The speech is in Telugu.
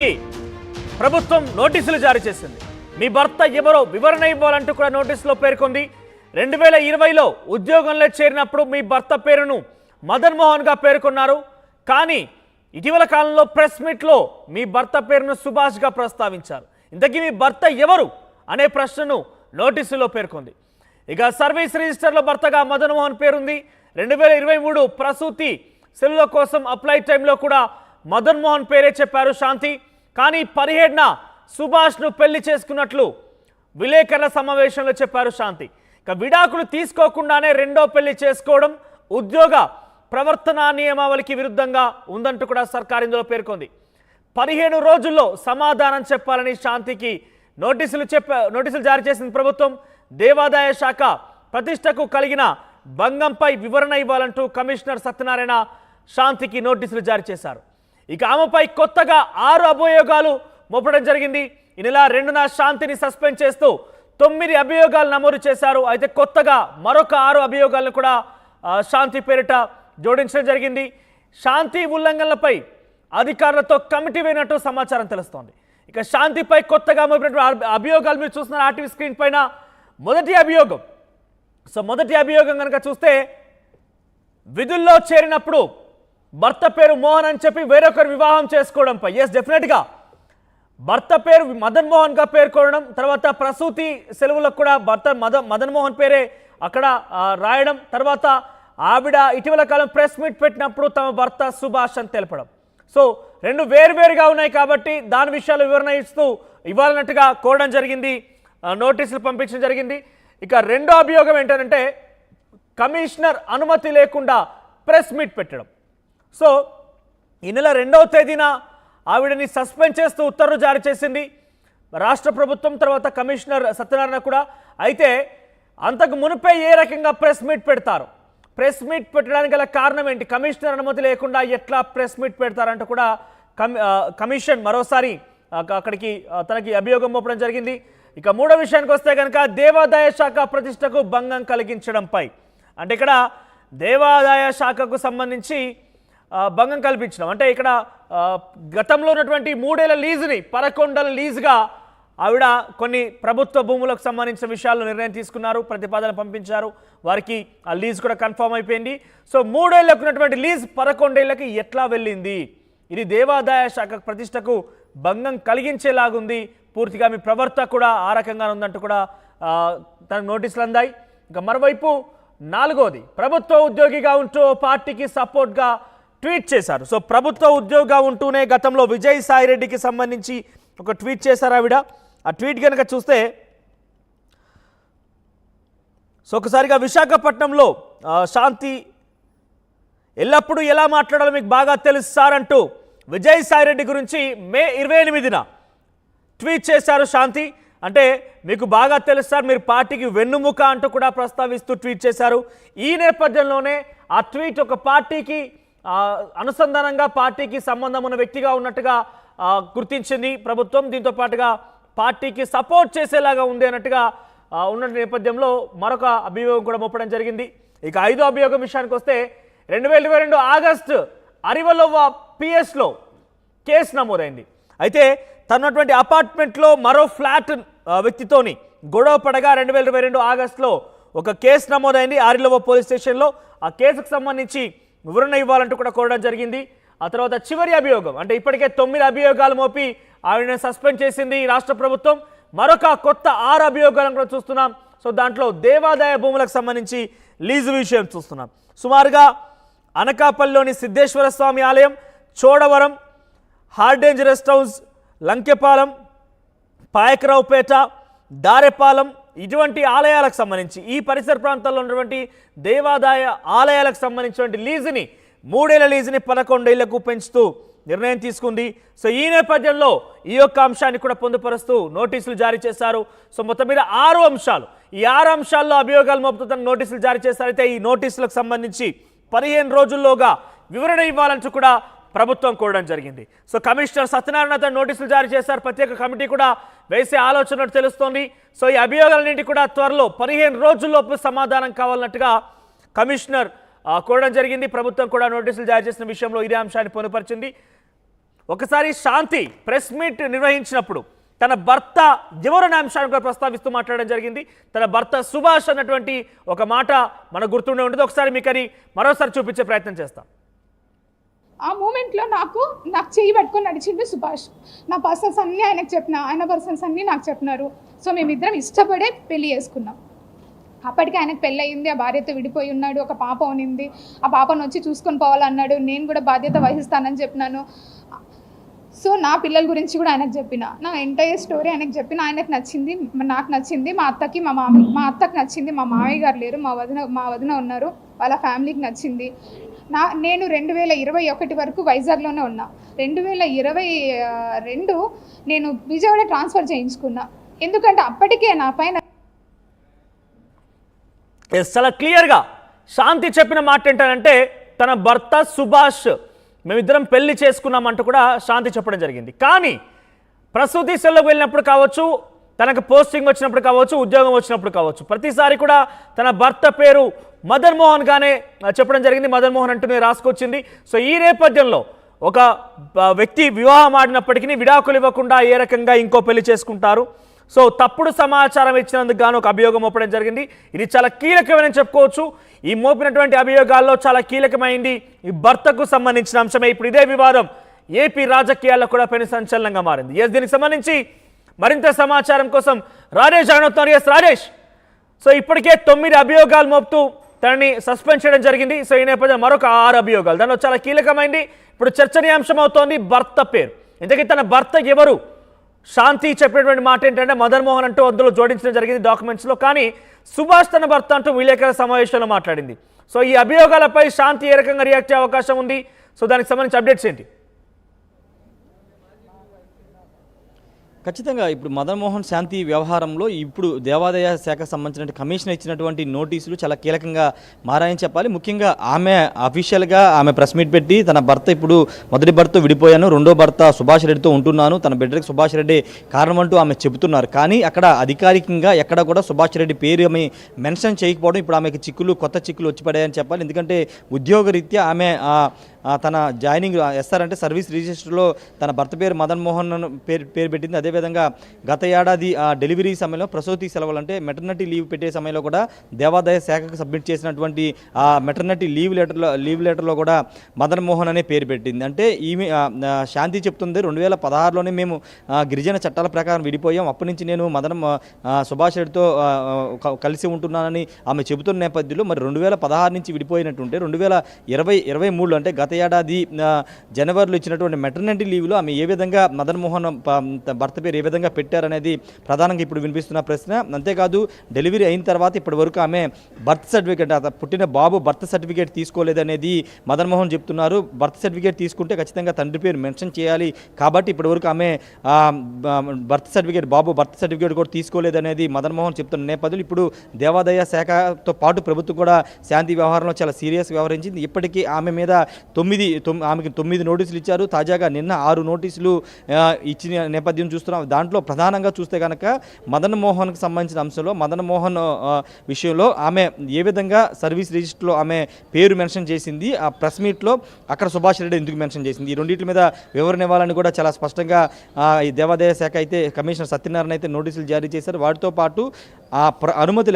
ప్రభుత్వం నోటీసులు జారీ చేసింది. మీ భర్త ఎవరో వివరణ ఇవ్వాలంటూ కూడా నోటీసులో పేర్కొంది. 2020లో ఉద్యోగంలో చేరినప్పుడు మీ భర్త పేరును మదన్ మోహన్ గా పేర్కొన్నారు. కానీ ఇటీవల కాలంలో ప్రెస్ మీట్లో మీ భర్త పేరును సుభాష్ గా ప్రస్తావించారు. ఇంతకీ మీ భర్త ఎవరు అనే ప్రశ్నను నోటీసులో పేర్కొంది. ఇక సర్వీస్ రిజిస్టర్లో భర్తగా మదన్ మోహన్ పేరుంది. 2023 ప్రసూతి సెలవుల కోసం అప్లై టైంలో కూడా మదన్ మోహన్ పేరే చెప్పారు శాంతి. కానీ 17న సుభాష్ను పెళ్లి చేసుకున్నట్లు విలేకరుల సమావేశంలో చెప్పారు శాంతి. ఇక విడాకులు తీసుకోకుండానే రెండో పెళ్లి చేసుకోవడం ఉద్యోగ ప్రవర్తన నియమావళికి విరుద్ధంగా ఉందంటూ కూడా సర్కార్ ఇందులో పేర్కొంది. 15 రోజుల్లో సమాధానం చెప్పాలని శాంతికి నోటీసులు జారీ చేసిన ప్రభుత్వం. దేవాదాయ శాఖ ప్రతిష్టకు కలిగిన భంగంపై వివరణ ఇవ్వాలంటూ కమిషనర్ సత్యనారాయణ శాంతికి నోటీసులు జారీ చేశారు. ఇక ఆమెపై కొత్తగా 6 అభియోగాలు మోపడం జరిగింది. ఈ నెల 2న శాంతిని సస్పెండ్ చేస్తూ 9 అభియోగాలు నమోదు చేశారు. అయితే కొత్తగా మరొక 6 అభియోగాలను కూడా శాంతి పేరిట జోడించడం జరిగింది. శాంతి ఉల్లంఘనలపై అధికారులతో కమిటీ వేయినట్టు సమాచారం తెలుస్తోంది. ఇక శాంతిపై కొత్తగా మోపినటువంటి అభియోగాలు మీరు చూస్తున్నారు ఆర్టీవీ స్క్రీన్ పైన. మొదటి అభియోగం కనుక చూస్తే, విధుల్లో చేరినప్పుడు భర్త పేరు మోహన్ అని చెప్పి వేరొకరు వివాహం చేసుకోవడంపై. ఎస్, డెఫినెట్గా భర్త పేరు మదన్ మోహన్ గా పేర్కొనడం, తర్వాత ప్రసూతి సెలవులకు కూడా భర్త మదన్ మోహన్ పేరే అక్కడ రాయడం, తర్వాత ఆవిడ ఇటీవల కాలం ప్రెస్ మీట్ పెట్టినప్పుడు తమ భర్త సుభాష్ అని తెలపడం. సో రెండు వేరువేరుగా ఉన్నాయి కాబట్టి దాని విషయాలు వివరణ ఇస్తూ ఇవ్వాలన్నట్టుగా కోరడం జరిగింది, నోటీసులు పంపించడం జరిగింది. ఇక రెండో అభియోగం ఏంటంటే కమిషనర్ అనుమతి లేకుండా ప్రెస్ మీట్ పెట్టడం. సో ఈ నెల 2వ తేదీన ఆవిడని సస్పెండ్ చేస్తూ ఉత్తర్వులు జారీ చేసింది రాష్ట్ర ప్రభుత్వం, తర్వాత కమిషనర్ సత్యనారాయణ కూడా. అయితే అంతకు మునిపే ఏ రకంగా ప్రెస్ మీట్ పెడతారు, ప్రెస్ మీట్ పెట్టడానికి గల కారణం ఏంటి, కమిషనర్ అనుమతి లేకుండా ఎట్లా ప్రెస్ మీట్ పెడతారంటూ కూడా కమిషన్ మరోసారి అక్కడికి తనకి అభియోగం మోపడం జరిగింది. ఇక మూడో విషయానికి వస్తే కనుక దేవాదాయ శాఖ ప్రతిష్టకు భంగం కలిగించడంపై, అంటే ఇక్కడ దేవాదాయ శాఖకు సంబంధించి భంగం కల్పించడం అంటే ఇక్కడ గతంలో ఉన్నటువంటి 3 ఏళ్ల లీజుని 11 లీజుగా ఆవిడ కొన్ని ప్రభుత్వ భూములకు సంబంధించిన విషయాల్లో నిర్ణయం తీసుకున్నారు, ప్రతిపాదన పంపించారు, వారికి ఆ లీజ్ కూడా కన్ఫర్మ్ అయిపోయింది. సో 3 ఏళ్లకు ఉన్నటువంటి లీజ్ 11 ఏళ్లకి ఎట్లా వెళ్ళింది, ఇది దేవాదాయ శాఖ ప్రతిష్టకు భంగం కలిగించేలాగుంది, పూర్తిగా మీ ప్రవర్తన కూడా ఆ rకంగా ఉందంటూ కూడా తనకు నోటీసులు అందాయి. ఇంకా మరోవైపు 4వది, ప్రభుత్వ ఉద్యోగిగా ఉంటూ పార్టీకి సపోర్ట్గా ట్వీట్ చేశారు. సో ప్రభుత్వ ఉద్యోగిగా ఉంటూనే గతంలో విజయసాయిరెడ్డికి సంబంధించి ఒక ట్వీట్ చేశారు ఆవిడ. ఆ ట్వీట్ కనుక చూస్తే, సో ఒకసారిగా విశాఖపట్నంలో శాంతి ఎల్లప్పుడూ ఎలా మాట్లాడాలో మీకు బాగా తెలుసు సార్ అంటూ విజయసాయిరెడ్డి గురించి మే 28న ట్వీట్ చేశారు శాంతి. అంటే మీకు బాగా తెలుసు సార్, మీరు పార్టీకి వెన్నుముక అంటూ కూడా ప్రస్తావిస్తూ ట్వీట్ చేశారు. ఈ నేపథ్యంలోనే ఆ ట్వీట్ ఒక పార్టీకి అనుసంధానంగా పార్టీకి సంబంధం ఉన్న వ్యక్తిగా ఉన్నట్టుగా గుర్తించింది ప్రభుత్వం. దీంతో పాటుగా పార్టీకి సపోర్ట్ చేసేలాగా ఉంది అన్నట్టుగా ఉన్న నేపథ్యంలో మరొక అభియోగం కూడా మోపడం జరిగింది. ఇక 5వ అభియోగం విషయానికి వస్తే 2022 ఆగస్టు అరివలోవ పిఎస్లో కేసు నమోదైంది. అయితే తనటువంటి అపార్ట్మెంట్లో మరో ఫ్లాట్ వ్యక్తితోని గొడవ పడగా 2022 ఆగస్టులో ఒక కేసు నమోదైంది ఆరిలోవ పోలీస్ స్టేషన్లో. ఆ కేసుకు సంబంధించి వివరణ ఇవ్వాలంటూ కూడా కోరడం జరిగింది. ఆ తర్వాత చివరి అభియోగం, అంటే ఇప్పటికే 9 అభియోగాలు మోపి ఆవిడని సస్పెండ్ చేసింది రాష్ట్ర ప్రభుత్వం. మరొక కొత్త 6 అభియోగాలను కూడా చూస్తున్నాం. సో దాంట్లో దేవాదాయ భూములకు సంబంధించి లీజు విషయం చూస్తున్నాం. సుమారుగా అనకాపల్లిలోని సిద్ధేశ్వర స్వామి ఆలయం, చోడవరం, హార్డేంజ్ రెస్ట్ హౌస్, లంకెపాలెం, పాయకరావుపేట, దారెపాలెం ఇటువంటి ఆలయాలకు సంబంధించి ఈ పరిసర ప్రాంతాల్లో ఉన్నటువంటి దేవాదాయ ఆలయాలకు సంబంధించినటువంటి లీజుని 3 ఏళ్ల లీజుని 11 ఏళ్లకు పెంచుతూ నిర్ణయం తీసుకుంది. సో ఈ నేపథ్యంలో ఈ యొక్క అంశాన్ని కూడా పొందుపరుస్తూ నోటీసులు జారీ చేశారు. సో మొత్తం మీద 6 అంశాలు, ఈ 6 అంశాల్లో అభియోగాలు మోపుతూ తన నోటీసులు జారీ చేశారైతే ఈ నోటీసులకు సంబంధించి 15 రోజుల్లోగా వివరణ ఇవ్వాలంటూ కూడా ప్రభుత్వం కోరడం జరిగింది. సో కమిషనర్ సత్యనారాయణ తన నోటీసులు జారీ చేశారు, ప్రత్యేక కమిటీ కూడా వేసే ఆలోచన తెలుస్తోంది. సో ఈ అభియోగాలన్నింటి కూడా త్వరలో 15 రోజుల్లోపు సమాధానం కావాలన్నట్టుగా కమిషనర్ కోరడం జరిగింది. ప్రభుత్వం కూడా నోటీసులు జారీ చేసిన విషయంలో ఇదే అంశాన్ని పొందుపరిచింది. ఒకసారి శాంతి ప్రెస్ మీట్ నిర్వహించినప్పుడు తన భర్త ఎవరనే అంశాన్ని కూడా ప్రస్తావిస్తూ మాట్లాడడం జరిగింది. తన భర్త సుభాష్ అన్నటువంటి ఒక మాట మనకు గుర్తుండే ఉంటుంది. ఒకసారి మీకు అది మరోసారి చూపించే ప్రయత్నం చేస్తాం. ఆ మూమెంట్లో నాకు చెయ్యి పట్టుకొని నడిచిండు సుభాష్. నా పర్సన్స్ అన్నీ ఆయనకు చెప్పిన, ఆయన పర్సన్స్ అన్నీ నాకు చెప్పినారు. సో మేమిద్దరం ఇష్టపడే పెళ్లి చేసుకున్నాం. అప్పటికి ఆయనకు పెళ్ళి అయ్యింది, ఆ భార్యతో విడిపోయి ఉన్నాడు, ఒక పాప ఉనింది. ఆ పాపను వచ్చి చూసుకొని పోవాలన్నాడు. నేను కూడా బాధ్యత వహిస్తానని చెప్పినాను. సో నా పిల్లల గురించి కూడా ఆయనకు చెప్పిన, నా ఎంటైర్ స్టోరీ ఆయనకు చెప్పిన. ఆయనకు నచ్చింది, నాకు నచ్చింది, మా అత్తకి మా అత్తకి నచ్చింది. మా మామయ్య గారు లేరు, మా వదిన ఉన్నారు, వాళ్ళ ఫ్యామిలీకి నచ్చింది. నేను 2021 వరకు వైజాగ్లోనే ఉన్నా. 2022 నేను విజయవాడ ట్రాన్స్ఫర్ చేయించుకున్నా. ఎందుకంటే అప్పటికే నా పైన చాలా క్లియర్గా శాంతి చెప్పిన మాట ఏంటంటే తన భర్త సుభాష్ మేమిద్దరం పెళ్లి చేసుకున్నామంటూ కూడా శాంతి చెప్పడం జరిగింది. కానీ ప్రసూతి సెల్లోకి వెళ్ళినప్పుడు కావచ్చు, తనకు పోస్టింగ్ వచ్చినప్పుడు కావచ్చు, ఉద్యోగం వచ్చినప్పుడు కావచ్చు, ప్రతిసారి కూడా తన భర్త పేరు మదన్ మోహన్ గానే చెప్పడం జరిగింది. మదన్ మోహన్ అంటూనే రాసుకొచ్చింది. సో ఈ నేపథ్యంలో ఒక వ్యక్తి వివాహం ఆడినప్పటికీ విడాకులు ఇవ్వకుండా ఏ రకంగా ఇంకో పెళ్లి చేసుకుంటారు. సో తప్పుడు సమాచారం ఇచ్చినందుకు గాను ఒక అభియోగం మోపడం జరిగింది. ఇది చాలా కీలకమని చెప్పుకోవచ్చు. ఈ మోపినటువంటి అభియోగాల్లో చాలా కీలకమైంది ఈ భర్తకు సంబంధించిన అంశమే. ఇప్పుడు ఇదే వివాదం ఏపీ రాజకీయాల్లో కూడా పెను సంచలనంగా మారింది. దీనికి సంబంధించి మరింత సమాచారం కోసం రాజేష్ జాయిన్. రాజేష్, సో ఇప్పటికే 9 అభియోగాలు మోపుతూ తనని సస్పెండ్ చేయడం జరిగింది. సో ఈ నేపథ్యంలో మరొక 6 అభియోగాలు, దానిలో చాలా కీలకమైంది ఇప్పుడు చర్చనీయాంశం అవుతోంది భర్త పేరు. ఇంతకీ తన భర్త ఎవరు? శాంతి చెప్పినటువంటి మాట ఏంటంటే మదన్ మోహన్ అంటూ అందులో జోడించడం జరిగింది డాక్యుమెంట్స్లో. కానీ సుభాష్ తన భర్త అంటూ విలేకరుల సమావేశంలో మాట్లాడింది. సో ఈ అభియోగాలపై శాంతి ఏ రకంగా రియాక్ట్ అయ్యే అవకాశం ఉంది? సో దానికి సంబంధించి అప్డేట్స్ ఏంటి? ఖచ్చితంగా ఇప్పుడు మదన్ మోహన్ శాంతి వ్యవహారంలో ఇప్పుడు దేవాదాయ శాఖకు సంబంధించిన కమిషన్ ఇచ్చినటువంటి నోటీసులు చాలా కీలకంగా మారాయని చెప్పాలి. ముఖ్యంగా ఆమె అఫీషియల్గా ఆమె ప్రెస్ మీట్ పెట్టి తన భర్త ఇప్పుడు మొదటి భర్త విడిపోయాను, రెండో భర్త సుభాష్ రెడ్డితో ఉంటున్నాను, తన బిడ్డకి సుభాష్ రెడ్డి కారణం అంటూ ఆమె చెబుతున్నారు. కానీ అక్కడ అధికారికంగా ఎక్కడ కూడా సుభాష్ రెడ్డి పేరు ఆమె మెన్షన్ చేయకపోవడం ఇప్పుడు ఆమెకి కొత్త చిక్కులు వచ్చి పడాయని చెప్పాలి. ఎందుకంటే ఉద్యోగరీత్యా ఆమె తన జాయినింగ్ అంటే సర్వీస్ రిజిస్టర్లో తన భర్త పేరు మదన్ మోహన్ పేరు పెట్టింది. అదేవిధంగా గత ఏడాది డెలివరీ సమయంలో ప్రసూతి సెలవులు అంటే మెటర్నిటీ లీవ్ పెట్టే సమయంలో కూడా దేవాదాయ శాఖకు సబ్మిట్ చేసినటువంటి ఆ మెటర్నిటీ లీవ్ లెటర్లో కూడా మదన్ మోహన్ అనే పేరు పెట్టింది. అంటే ఈమె శాంతి చెప్తుంది 2016లోనే మేము గిరిజన చట్టాల ప్రకారం విడిపోయాం, అప్పటి నుంచి నేను సుభాష్ రెడ్డితో కలిసి ఉంటున్నానని ఆమె చెబుతున్న నేపథ్యంలో మరి 2016 నుంచి విడిపోయినట్టుంటే 2023లో అంటే గత ఏడాది జనవరిలో ఇచ్చినటువంటి మెటర్నిటీ లీవ్లో ఆమె ఏ విధంగా మదన్ మోహన్ భర్త పేరు ఏ విధంగా పెట్టారనేది ప్రధానంగా ఇప్పుడు వినిపిస్తున్న ప్రశ్న. అంతేకాదు డెలివరీ అయిన తర్వాత ఇప్పటి వరకు ఆమె బర్త్ సర్టిఫికేట్ పుట్టిన బాబు బర్త్ సర్టిఫికేట్ తీసుకోలేదనేది మదన్ మోహన్ చెప్తున్నారు. బర్త్ సర్టిఫికేట్ తీసుకుంటే ఖచ్చితంగా తండ్రి పేరు మెన్షన్ చేయాలి కాబట్టి ఇప్పటి వరకు ఆమె బాబు బర్త్ సర్టిఫికేట్ కూడా తీసుకోలేదనేది మదన్ మోహన్ చెప్తున్న నేపథ్యంలో ఇప్పుడు దేవాదాయ శాఖతో పాటు ప్రభుత్వం కూడా శాంతి వ్యవహారంలో చాలా సీరియస్ వ్యవహరించింది. ఇప్పటికీ ఆమె మీద ఆమెకి 9 నోటీసులు ఇచ్చారు. తాజాగా నిన్న 6 నోటీసులు ఇచ్చిన నేపథ్యం చూస్తున్నాం. దాంట్లో ప్రధానంగా చూస్తే కనుక మదన్ మోహన్కి సంబంధించిన అంశంలో మదన్ మోహన్ విషయంలో ఆమె ఏ విధంగా సర్వీస్ రిజిస్టర్లో ఆమె పేరు మెన్షన్ చేసింది, ఆ ప్రెస్ మీట్లో అక్కడ సుభాష్ రెడ్డి ఎందుకు మెన్షన్ చేసింది, ఈ రెండింటి మీద వివరణ ఇవ్వాలని కూడా చాలా స్పష్టంగా ఈ దేవాదాయ శాఖ అయితే కమిషనర్ సత్యనారాయణ అయితే నోటీసులు జారీ చేశారు. వాటితో పాటు ఆ అనుమతి